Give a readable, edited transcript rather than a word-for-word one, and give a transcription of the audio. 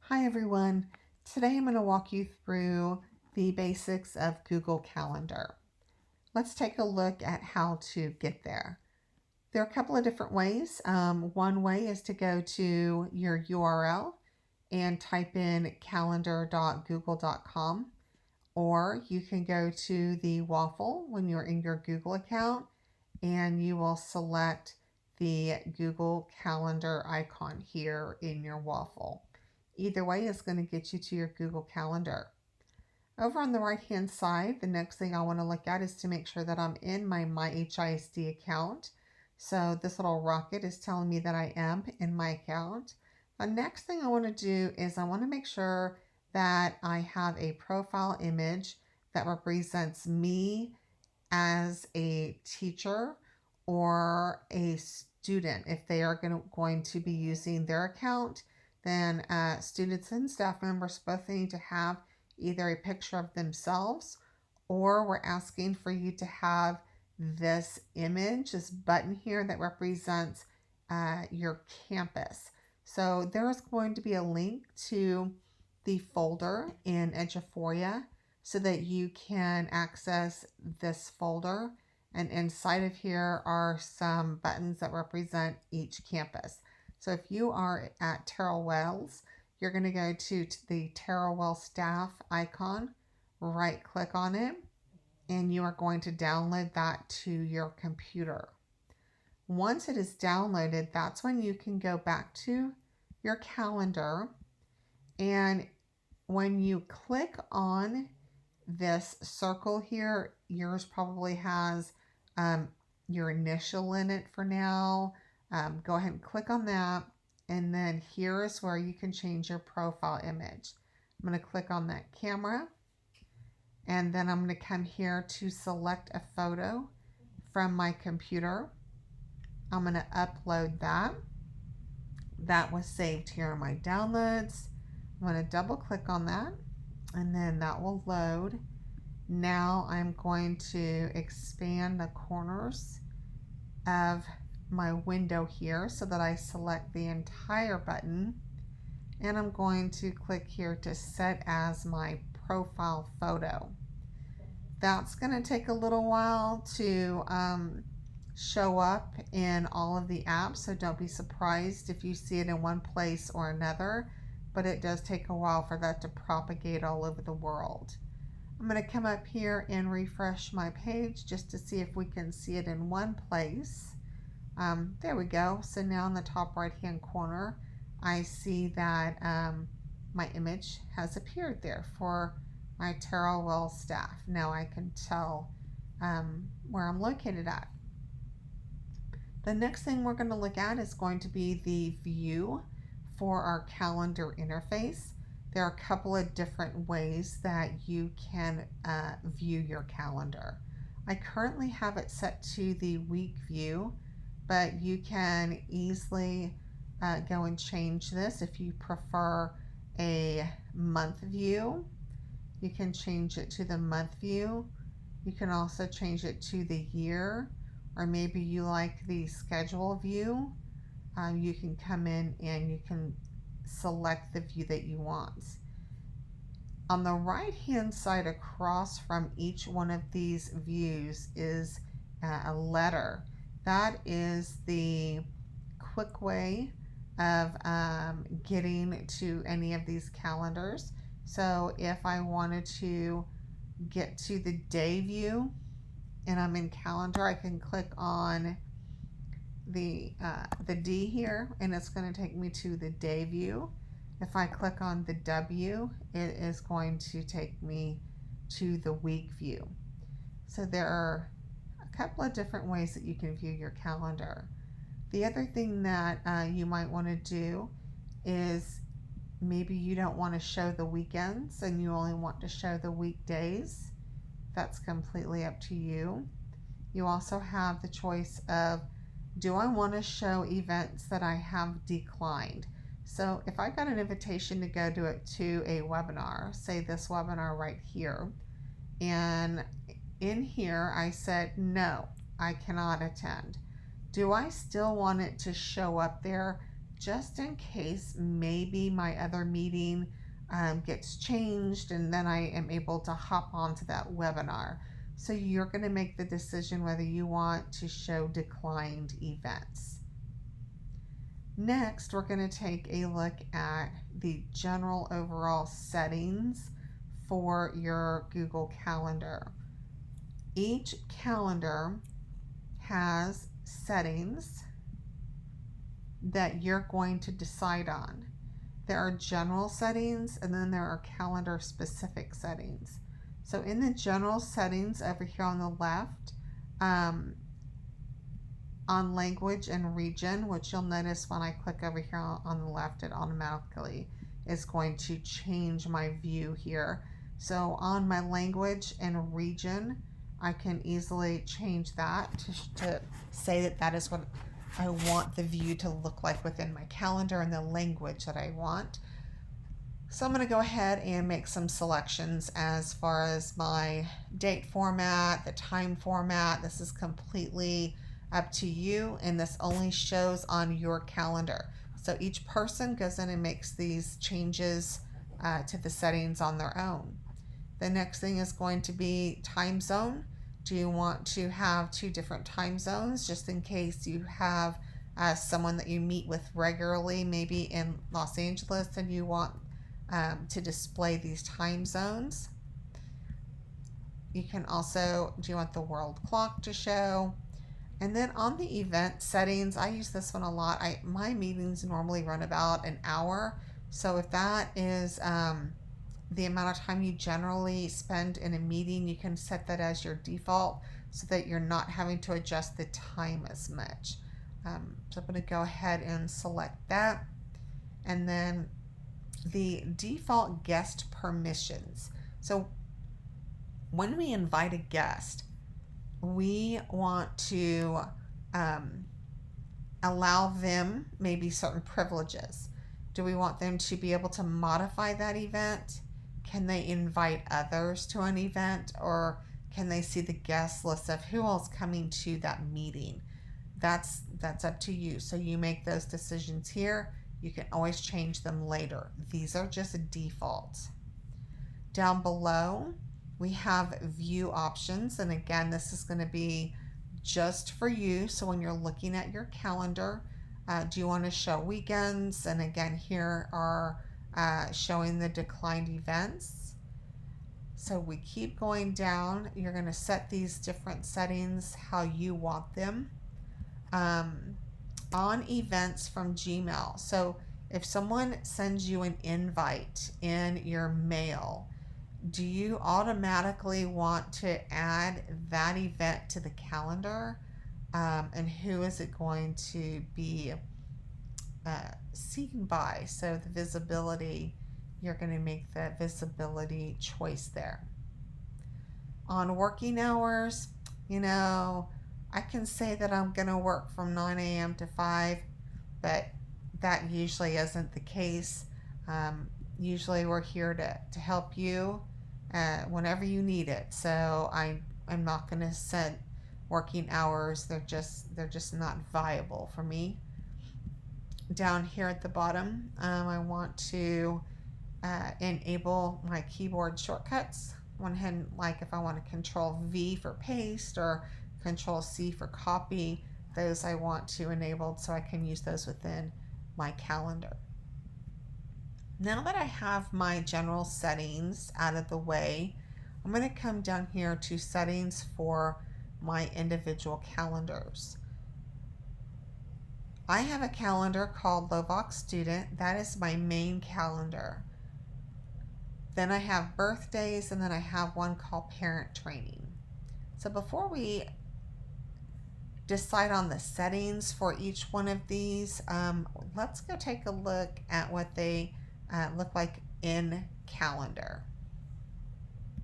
Hi everyone. Today I'm going to walk you through the basics of Google Calendar. Let's take a look at how to get there. There are a couple of different ways. One way is to go to your URL and type in calendar.google.com, or you can go to the waffle when you're in your Google account and you will select the Google Calendar icon here in your waffle. Either way is going to get you to your Google Calendar. Over on the right hand side, the next thing I want to look at is to make sure that I'm in my MyHISD account. So this little rocket is telling me that I am in my account. The next thing I want to do is I want to make sure that I have a profile image that represents me as a teacher or a student. If they are going to be using their account, then students and staff members both need to have either a picture of themselves, or we're asking for you to have this image, this button here that represents your campus. So there is going to be a link to the folder in Eduphoria so that you can access this folder. And inside of here are some buttons that represent each campus. So if you are at Terrell Wells, you're going to go to the Terrell Wells staff icon, right click on it, and you are going to download that to your computer. Once it is downloaded, that's when you can go back to your calendar, and when you click on this circle here, yours probably has your initial in it for now. Go ahead and click on that, and then here is where you can change your profile image. I'm going to click on that camera, and then I'm going to come here to select a photo from my computer. I'm going to upload that. That was saved here in my downloads. I'm going to double click on that, and then that will load. Now I'm going to expand the corners of my window here so that I select the entire button, and I'm going to click here to set as my profile photo. That's going to take a little while to show up in all of the apps, so don't be surprised if you see it in one place or another, but it does take a while for that to propagate all over the world. I'm going to come up here and refresh my page just to see if we can see it in one place. There we go. So now in the top right hand corner, I see that my image has appeared there for my Terrell Wells staff. Now I can tell where I'm located at. The next thing we're going to look at is going to be the view for our calendar interface. There are a couple of different ways that you can view your calendar. I currently have it set to the week view, but you can easily go and change this. If you prefer a month view, you can change it to the month view. You can also change it to the year, or maybe you like the schedule view. You can come in and you can select the view that you want. On the right hand side across from each one of these views is a letter. That is the quick way of getting to any of these calendars. So if I wanted to get to the day view and I'm in calendar, I can click on the D here, and it's going to take me to the day view. If I click on the W, it is going to take me to the week view. So there are a couple of different ways that you can view your calendar. The other thing that you might want to do is maybe you don't want to show the weekends and you only want to show the weekdays. That's completely up to you. You also have the choice of, do I want to show events that I have declined? So if I got an invitation to go to a webinar, say this webinar right here, and in here I said, no, I cannot attend. Do I still want it to show up there just in case maybe my other meeting gets changed and then I am able to hop onto that webinar. So you're going to make the decision whether you want to show declined events. Next, we're going to take a look at the general overall settings for your Google Calendar. Each calendar has settings that you're going to decide on. There are general settings and then there are calendar specific settings. So in the general settings over here on the left, on language and region, which you'll notice when I click over here on the left, it automatically is going to change my view here. So on my language and region, I can easily change that to say that that is what I want the view to look like within my calendar and the language that I want. So I'm going to go ahead and make some selections as far as my date format, the time format. This is completely up to you, and this only shows on your calendar. So each person goes in and makes these changes to the settings on their own. The next thing is going to be time zone. Do you want to have 2 different time zones just in case you have someone that you meet with regularly, maybe in Los Angeles, and you want to display these time zones? You can also, do you want the world clock to show? And then on the event settings, I use this one a lot. My meetings normally run about an hour. So if that is the amount of time you generally spend in a meeting, you can set that as your default so that you're not having to adjust the time as much. So I'm going to go ahead and select that. And then the default guest permissions. So when we invite a guest, we want to allow them maybe certain privileges. Do we want them to be able to modify that event? Can they invite others to an event, or can they see the guest list of who else coming to that meeting? That's up to you. So you make those decisions here. You can always change them later. These are just defaults. Down below, we have view options, and again, this is going to be just for you. So when you're looking at your calendar, do you want to show weekends? And again, here are showing the declined events. So we keep going down. You're going to set these different settings how you want them. On events from Gmail. So if someone sends you an invite in your mail, do you automatically want to add that event to the calendar? And who is it going to be seen by? So the visibility, you're going to make the visibility choice there. On working hours, I can say that I'm going to work from 9 a.m. to 5, but that usually isn't the case. Usually we're here to help you whenever you need it. So I'm not going to set working hours. They're just not viable for me. Down here at the bottom, I want to enable my keyboard shortcuts. One hand, like if I want to Control V for paste or Control C for copy, those I want to enable so I can use those within my calendar. Now that I have my general settings out of the way, I'm going to come down here to settings for my individual calendars. I have a calendar called Lovox Student. That is my main calendar. Then I have birthdays, and then I have one called Parent Training. So before we decide on the settings for each one of these, let's go take a look at what they look like in calendar.